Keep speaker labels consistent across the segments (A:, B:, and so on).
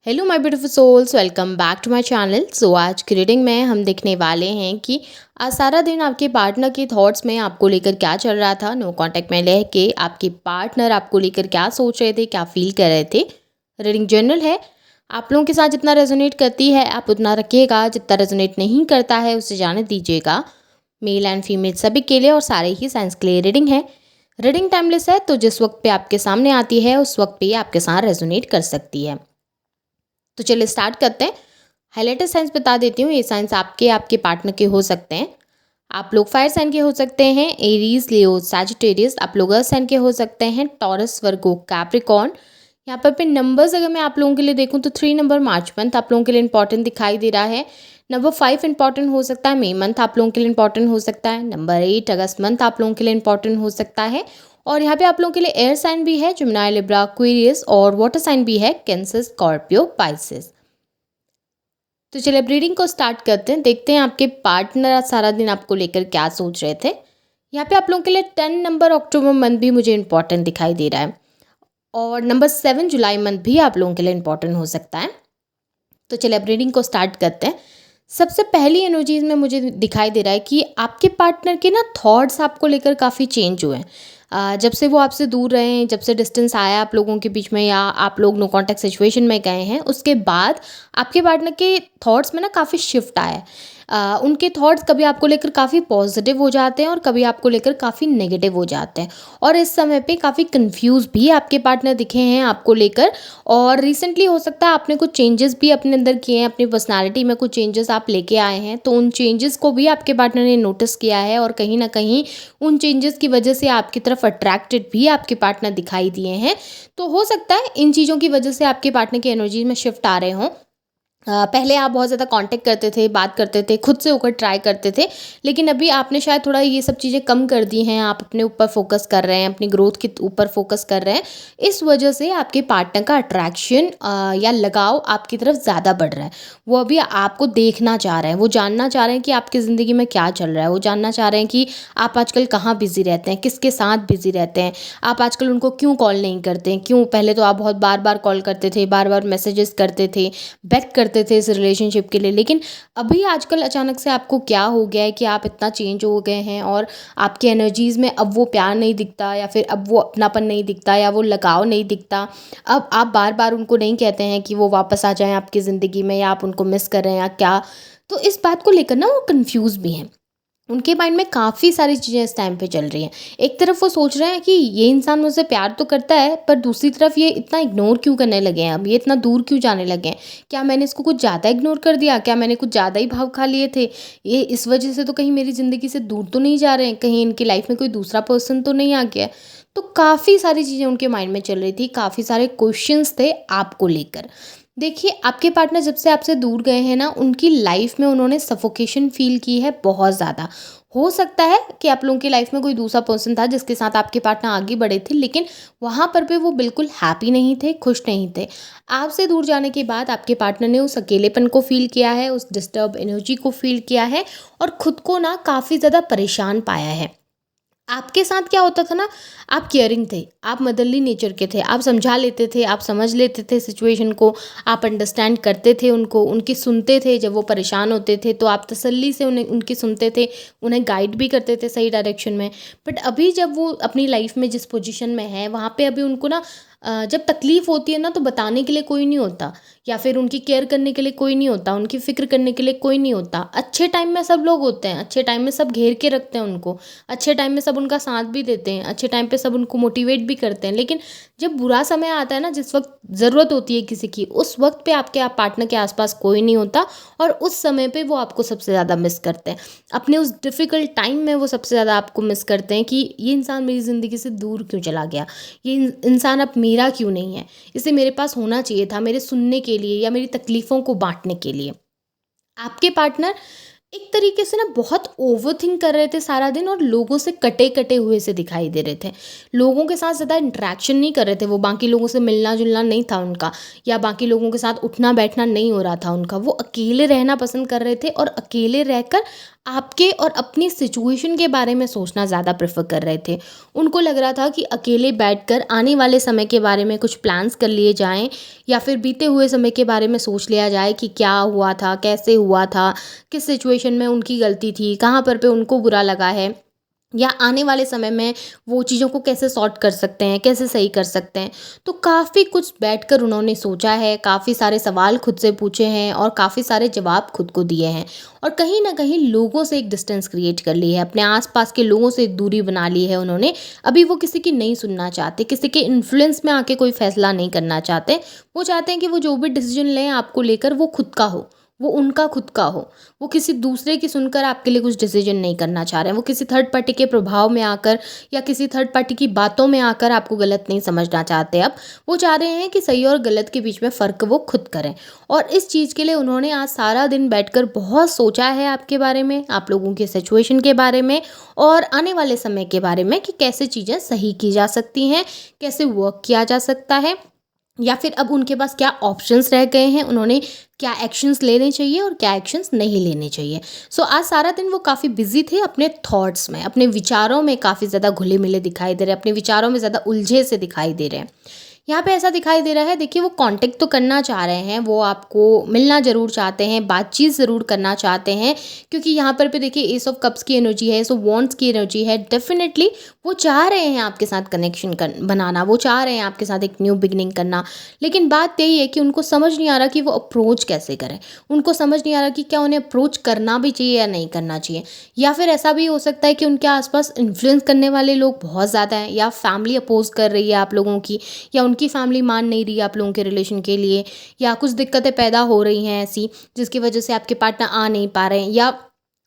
A: Hello my beautiful souls, welcome back to my channel. So आज की reading में हम देखने वाले हैं कि आज सारा दिन आपके पार्टनर के थॉट्स में आपको लेकर क्या चल रहा था। नो कांटेक्ट में रह के आपके पार्टनर आपको लेकर क्या सोच रहे थे, क्या फील कर रहे थे। रीडिंग जनरल है, आप लोगों के साथ जितना रेजोनेट करती है आप उतना रखिएगा, जितना रेजोनेट नहीं करता है उसे जाने दीजिएगा। मेल एंड फीमेल सभी के लिए और सारे ही साइंस के लिए रीडिंग है। रीडिंग टाइमलेस है, तो जिस वक्त पे आपके सामने आती है उस वक्त पे आपके साथ रेजोनेट कर सकती है। तो चलिए स्टार्ट करते हैं। हाइलाइटर साइंस बता देती हूँ। ये साइंस आपके आपके पार्टनर के हो सकते हैं। आप लोग फायर साइन के हो सकते हैं, एरीज, लियो, सैजिटेरियस। आप लोग अर्थ साइन के हो सकते हैं, टॉरस, वर्गो, कैप्रिकॉर्न। यहाँ पर पे नंबर्स अगर मैं आप लोगों के लिए देखूँ तो 3 नंबर मार्च मंथ आप लोगों के लिए इंपॉर्टेंट दिखाई दे रहा है। नंबर 5 इंपॉर्टेंट हो सकता है, मई मंथ आप लोगों के लिए इंपॉर्टेंट हो सकता है। नंबर 8 अगस्त मंथ आप लोगों के लिए इंपॉर्टेंट हो सकता है। और यहाँ पे आप लोगों के लिए एयर साइन भी है, जिमिनी, लिब्रा, एक्वेरियस, और वाटर साइन भी है, कैंसर, स्कॉर्पियो, पाइसेस। तो चलिए अब रीडिंग को स्टार्ट करते हैं। देखते हैं आपके पार्टनर आज सारा दिन आपको लेकर क्या सोच रहे थे। यहाँ पे आप लोगों के लिए 10 नंबर अक्टूबर मंथ भी मुझे इंपॉर्टेंट दिखाई दे रहा है, और नंबर 7 जुलाई मंथ भी आप लोगों के लिए इंपॉर्टेंट हो सकता है। तो चलिए अब रीडिंग को स्टार्ट करते हैं। सबसे पहली एनर्जीज में मुझे दिखाई दे रहा है कि आपके पार्टनर के ना थॉट्स आपको लेकर काफ़ी चेंज हुए हैं। जब से वो आपसे दूर रहे हैं, जब से डिस्टेंस आया आप लोगों के बीच में, या आप लोग नो कांटेक्ट सिचुएशन में गए हैं, उसके बाद आपके पार्टनर के थॉट्स में ना काफ़ी शिफ्ट आया है। उनके थॉट्स कभी आपको लेकर काफ़ी पॉजिटिव हो जाते हैं और कभी आपको लेकर काफ़ी नेगेटिव हो जाते हैं। और इस समय पे काफ़ी कंफ्यूज भी आपके पार्टनर दिखे हैं आपको लेकर। और रिसेंटली हो सकता है आपने कुछ चेंजेस भी अपने अंदर किए हैं, अपनी पर्सनालिटी में कुछ चेंजेस आप लेके आए हैं, तो उन चेंजेस को भी आपके पार्टनर ने नोटिस किया है, और कहीं ना कहीं उन चेंजेस की वजह से आपकी तरफ अट्रैक्टेड भी आपके पार्टनर दिखाई दिए हैं। तो हो सकता है इन चीज़ों की वजह से आपके पार्टनर की एनर्जी में शिफ्ट आ रहे हों। पहले आप बहुत ज़्यादा कांटेक्ट करते थे, बात करते थे, खुद से होकर ट्राई करते थे, लेकिन अभी आपने शायद थोड़ा ये सब चीज़ें कम कर दी हैं। आप अपने ऊपर फोकस कर रहे हैं, अपनी ग्रोथ के ऊपर फोकस कर रहे हैं। इस वजह से आपके पार्टनर का अट्रैक्शन या लगाव आपकी तरफ ज़्यादा बढ़ रहा है। वो अभी आपको देखना चाह रहे हैं, वो जानना चाह रहे हैं कि आपकी ज़िंदगी में क्या चल रहा है, वो जानना चाह रहे हैं कि आप आजकल कहाँ बिज़ी रहते हैं, किसके साथ बिज़ी रहते हैं, आप आजकल उनको क्यों कॉल नहीं करते हैं, क्यों। पहले तो आप बहुत बार बार कॉल करते थे, बार बार मैसेजेस करते थे, बेग करते थे इस रिलेशनशिप के लिए, लेकिन अभी आजकल अचानक से आपको क्या हो गया है कि आप इतना चेंज हो गए हैं, और आपकी एनर्जीज़ में अब वो प्यार नहीं दिखता, या फिर अब वो अपनापन नहीं दिखता, या वो लगाव नहीं दिखता। अब आप बार बार उनको नहीं कहते हैं कि वो वापस आ जाएं आपकी ज़िंदगी में, या आप उनको मिस कर रहे हैं या क्या। तो इस बात को लेकर ना वो कंफ्यूज भी हैं। उनके माइंड में काफ़ी सारी चीज़ें इस टाइम पे चल रही हैं। एक तरफ वो सोच रहे हैं कि ये इंसान मुझसे प्यार तो करता है, पर दूसरी तरफ ये इतना इग्नोर क्यों करने लगे हैं, अब ये इतना दूर क्यों जाने लगे हैं। क्या मैंने इसको कुछ ज़्यादा इग्नोर कर दिया, क्या मैंने कुछ ज़्यादा ही भाव खा लिए थे, ये इस वजह से तो कहीं मेरी ज़िंदगी से दूर तो नहीं जा रहे हैं, कहीं इनकी लाइफ में कोई दूसरा पर्सन तो नहीं आ गया है। तो काफ़ी सारी चीज़ें उनके माइंड में चल रही थी, काफ़ी सारे क्वेश्चंस थे आपको लेकर। देखिए, आपके पार्टनर जब से आपसे दूर गए हैं ना, उनकी लाइफ में उन्होंने सफोकेशन फील की है बहुत ज़्यादा। हो सकता है कि आप लोगों की लाइफ में कोई दूसरा पर्सन था जिसके साथ आपके पार्टनर आगे बढ़े थे, लेकिन वहाँ पर भी वो बिल्कुल हैप्पी नहीं थे, खुश नहीं थे। आपसे दूर जाने के बाद आपके पार्टनर ने उस अकेलेपन को फील किया है, उस डिस्टर्ब एनर्जी को फील किया है, और खुद को ना काफ़ी ज़्यादा परेशान पाया है। आपके साथ क्या होता था ना, आप केयरिंग थे, आप मदरली नेचर के थे, आप समझा लेते थे, आप समझ लेते थे सिचुएशन को, आप अंडरस्टैंड करते थे उनको, उनकी सुनते थे। जब वो परेशान होते थे तो आप तसल्ली से उन्हें उनकी सुनते थे, उन्हें गाइड भी करते थे सही डायरेक्शन में। बट अभी जब वो अपनी लाइफ में जिस पोजीशन में है, वहाँ पे अभी उनको ना जब तकलीफ़ होती है ना, तो बताने के लिए कोई नहीं होता, या फिर उनकी केयर करने के लिए कोई नहीं होता, उनकी फ़िक्र करने के लिए कोई नहीं होता। अच्छे टाइम में सब लोग होते हैं, अच्छे टाइम में सब घेर के रखते हैं उनको, अच्छे टाइम में सब उनका साथ भी देते हैं, अच्छे टाइम पे सब उनको मोटिवेट भी करते हैं। लेकिन जब बुरा समय आता है ना, जिस वक्त ज़रूरत होती है किसी की, उस वक्त पे आपके आप पार्टनर के आसपास कोई नहीं होता, और उस समय पे वो आपको सबसे ज़्यादा मिस करते हैं। अपने उस डिफ़िकल्ट टाइम में वो सबसे ज़्यादा आपको मिस करते हैं कि ये इंसान मेरी ज़िंदगी से दूर क्यों चला गया, ये इंसान अब मेरा क्यों नहीं है, इसे मेरे पास होना चाहिए था मेरे सुनने के लिए या मेरी तकलीफ़ों को बांटने के लिए। आपके पार्टनर एक तरीके से ना बहुत ओवरथिंक कर रहे थे सारा दिन, और लोगों से कटे कटे हुए से दिखाई दे रहे थे। लोगों के साथ ज़्यादा इंटरेक्शन नहीं कर रहे थे, वो बाकी लोगों से मिलना जुलना नहीं था उनका, या बाकी लोगों के साथ उठना बैठना नहीं हो रहा था उनका। वो अकेले रहना पसंद कर रहे थे, और अकेले रहकर आपके और अपनी सिचुएशन के बारे में सोचना ज़्यादा प्रेफर कर रहे थे। उनको लग रहा था कि अकेले बैठकर आने वाले समय के बारे में कुछ प्लान्स कर लिए जाएँ या फिर बीते हुए समय के बारे में सोच लिया जाए कि क्या हुआ था, कैसे हुआ था, किस सिचुएशन में उनकी गलती थी, कहाँ पर पे उनको बुरा लगा है, या आने वाले समय में वो चीज़ों को कैसे सॉर्ट कर सकते हैं, कैसे सही कर सकते हैं। तो काफ़ी कुछ बैठकर उन्होंने सोचा है, काफ़ी सारे सवाल खुद से पूछे हैं और काफ़ी सारे जवाब खुद को दिए हैं। और कहीं न कहीं लोगों से एक डिस्टेंस क्रिएट कर ली है, अपने आस-पास के लोगों से एक दूरी बना ली है उन्होंने। अभी वो किसी की नहीं सुनना चाहते, किसी के इन्फ्लुएंस में आके कोई फ़ैसला नहीं करना चाहते। वो चाहते हैं कि वो जो भी डिसीज़न लें आपको लेकर, वो खुद का हो, वो उनका खुद का हो। वो किसी दूसरे की सुनकर आपके लिए कुछ डिसीजन नहीं करना चाह रहे हैं। वो किसी थर्ड पार्टी के प्रभाव में आकर या किसी थर्ड पार्टी की बातों में आकर आपको गलत नहीं समझना चाहते अब। वो चाह रहे हैं कि सही और गलत के बीच में फ़र्क वो खुद करें। और इस चीज़ के लिए उन्होंने आज सारा दिन बैठकर बहुत सोचा है आपके बारे में, आप लोगों की सिचुएशन के बारे में और आने वाले समय के बारे में कि कैसे चीज़ें सही की जा सकती हैं, कैसे वर्क किया जा सकता है, या फिर अब उनके पास क्या ऑप्शंस रह गए हैं, उन्होंने क्या एक्शंस लेने चाहिए और क्या एक्शंस नहीं लेने चाहिए। सो आज सारा दिन वो काफ़ी बिजी थे अपने थॉट्स में, अपने विचारों में काफ़ी ज़्यादा घुले मिले दिखाई दे रहे हैं, अपने विचारों में ज़्यादा उलझे से दिखाई दे रहे हैं। यहाँ पे ऐसा दिखाई दे रहा है, देखिए वो कांटेक्ट तो करना चाह रहे हैं, वो आपको मिलना ज़रूर चाहते हैं, बातचीत ज़रूर करना चाहते हैं, क्योंकि यहाँ पर भी देखिए एस ऑफ कप्स की एनर्जी है, सो वॉन्ट्स की एनर्जी है। डेफिनेटली वो चाह रहे हैं आपके साथ कनेक्शन बनाना, वो चाह रहे हैं आपके साथ एक न्यू बिगिनिंग करना। लेकिन बात यही है कि उनको समझ नहीं आ रहा कि वो अप्रोच कैसे करें। उनको समझ नहीं आ रहा कि क्या उन्हें अप्रोच करना भी चाहिए या नहीं करना चाहिए। या फिर ऐसा भी हो सकता है कि उनके आसपास इन्फ्लुएंस करने वाले लोग बहुत ज़्यादा हैं, या फैमिली अपोज कर रही है आप लोगों की, या उनकी फैमिली मान नहीं रही है आप लोगों के रिलेशन के लिए, या कुछ दिक्कतें पैदा हो रही हैं ऐसी जिसकी वजह से आपके पार्टनर आ नहीं पा रहे हैं, या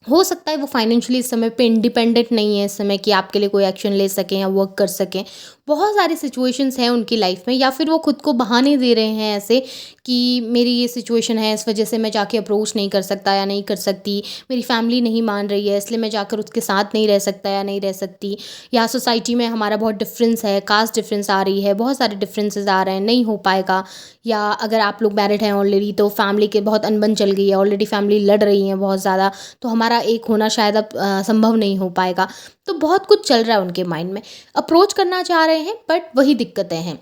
A: हो सकता है वो फाइनेंशियली इस समय पे इंडिपेंडेंट नहीं है इस समय कि आपके लिए कोई एक्शन ले सकें या वर्क कर सकें। बहुत सारी सिचुएशंस हैं उनकी लाइफ में, या फिर वो खुद को बहाने दे रहे हैं ऐसे कि मेरी ये सिचुएशन है, इस वजह से मैं जाके अप्रोच नहीं कर सकता या नहीं कर सकती, मेरी फैमिली नहीं मान रही है इसलिए मैं जाकर उसके साथ नहीं रह सकता या नहीं रह सकती, या सोसाइटी में हमारा बहुत डिफरेंस है, कास्ट डिफरेंस आ रही है, बहुत सारे डिफरेंसेस आ रहे हैं, नहीं हो पाएगा। या अगर आप लोग मैरिड हैं ऑलरेडी तो फैमिली के बहुत अनबन चल गई है, ऑलरेडी फैमिली लड़ रही हैं बहुत ज़्यादा, तो हमारा एक होना शायद अब संभव नहीं हो पाएगा। तो बहुत कुछ चल रहा है उनके माइंड में, अप्रोच करना चाह रहे हैं बट वही दिक्कतें हैं।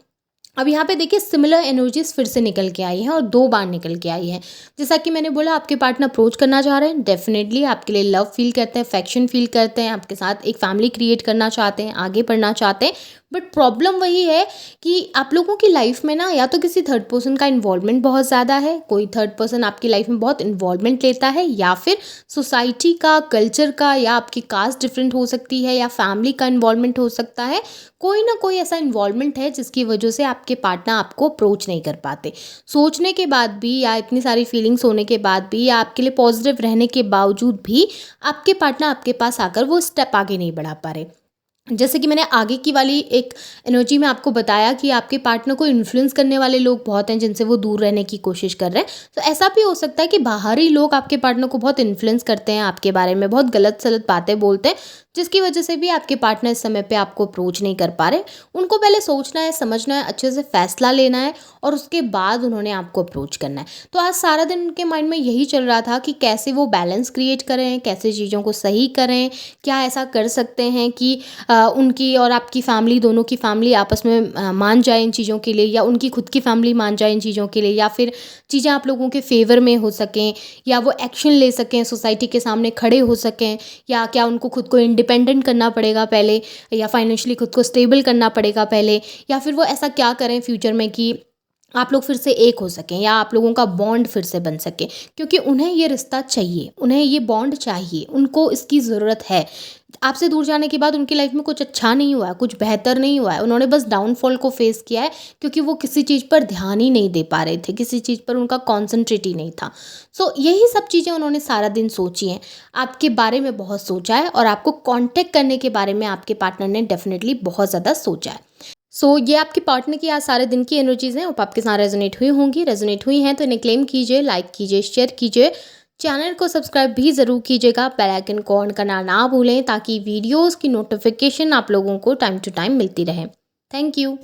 A: अब यहाँ पे देखिए सिमिलर एनर्जीज फिर से निकल के आई हैं और 2 बार निकल के आई हैं। जैसा कि मैंने बोला, आपके पार्टनर अप्रोच करना चाह रहे हैं, डेफिनेटली आपके लिए लव फील करते हैं, अफेक्शन फील करते हैं, आपके साथ एक फैमिली क्रिएट करना चाहते हैं, आगे बढ़ना चाहते हैं। बट प्रॉब्लम वही है कि आप लोगों की लाइफ में ना या तो किसी थर्ड पर्सन का इन्वॉल्वमेंट बहुत ज़्यादा है, कोई थर्ड पर्सन आपकी लाइफ में बहुत इन्वॉल्वमेंट लेता है, या फिर सोसाइटी का, कल्चर का, या आपकी कास्ट डिफरेंट हो सकती है, या फैमिली का इन्वॉल्वमेंट हो सकता है। कोई ना कोई ऐसा इन्वॉल्वमेंट है जिसकी वजह से आपके पार्टनर आपको अप्रोच नहीं कर पाते। सोचने के बाद भी, या इतनी सारी फीलिंग्स होने के बाद भी, या आपके लिए पॉजिटिव रहने के बावजूद भी आपके पार्टनर आपके पास आकर वो स्टेप आगे नहीं बढ़ा पा रहे। जैसे कि मैंने आगे की वाली एक एनर्जी में आपको बताया कि आपके पार्टनर को इन्फ्लुएंस करने वाले लोग बहुत हैं जिनसे वो दूर रहने की कोशिश कर रहे हैं। तो ऐसा भी हो सकता है कि बाहरी लोग आपके पार्टनर को बहुत इन्फ्लुएंस करते हैं आपके बारे में, बहुत गलत सलत बातें बोलते हैं, जिसकी वजह से भी आपके पार्टनर इस समय पे आपको अप्रोच नहीं कर पा रहे। उनको पहले सोचना है, समझना है, अच्छे से फैसला लेना है और उसके बाद उन्होंने आपको अप्रोच करना है। तो आज सारा दिन उनके माइंड में यही चल रहा था कि कैसे वो बैलेंस क्रिएट करें, कैसे चीज़ों को सही करें, क्या ऐसा कर सकते हैं कि उनकी और आपकी फैमिली, दोनों की फैमिली आपस में मान जाए इन चीज़ों के लिए, या उनकी खुद की फैमिली मान जाए इन चीज़ों के लिए, या फिर चीज़ें आप लोगों के फेवर में हो सकें, या वो एक्शन ले सकें, सोसाइटी के सामने खड़े हो सकें, या क्या उनको खुद को इंडिपेंडेंट करना पड़ेगा पहले, या फाइनेंशियली खुद को स्टेबल करना पड़ेगा पहले, या फिर वो ऐसा क्या करें फ्यूचर में कि आप लोग फिर से एक हो सकें, या आप लोगों का बॉन्ड फिर से बन सके, क्योंकि उन्हें ये रिश्ता चाहिए, उन्हें ये बॉन्ड चाहिए, उनको इसकी ज़रूरत है। आपसे दूर जाने के बाद उनकी लाइफ में कुछ अच्छा नहीं हुआ है, कुछ बेहतर नहीं हुआ है, उन्होंने बस डाउनफॉल को फेस किया है, क्योंकि वो किसी चीज़ पर ध्यान ही नहीं दे पा रहे थे, किसी चीज़ पर उनका कॉन्सेंट्रेट ही नहीं था। सो यही सब चीज़ें उन्होंने सारा दिन सोची हैं, आपके बारे में बहुत सोचा है, और आपको कॉन्टेक्ट करने के बारे में आपके पार्टनर ने डेफिनेटली बहुत ज़्यादा सोचा है। ये आपके पार्टनर की आज सारे दिन की एनर्जीज़ हैं, होप आपके साथ रेजोनेट हुई होंगी। रेजोनेट हुई हैं तो इन्हें क्लेम कीजिए, लाइक कीजिए, शेयर कीजिए, चैनल को सब्सक्राइब भी ज़रूर कीजिएगा, बेल आइकन को ऑन करना ना भूलें ताकि वीडियोज़ की नोटिफिकेशन आप लोगों को टाइम टू टाइम मिलती रहे। Thank you.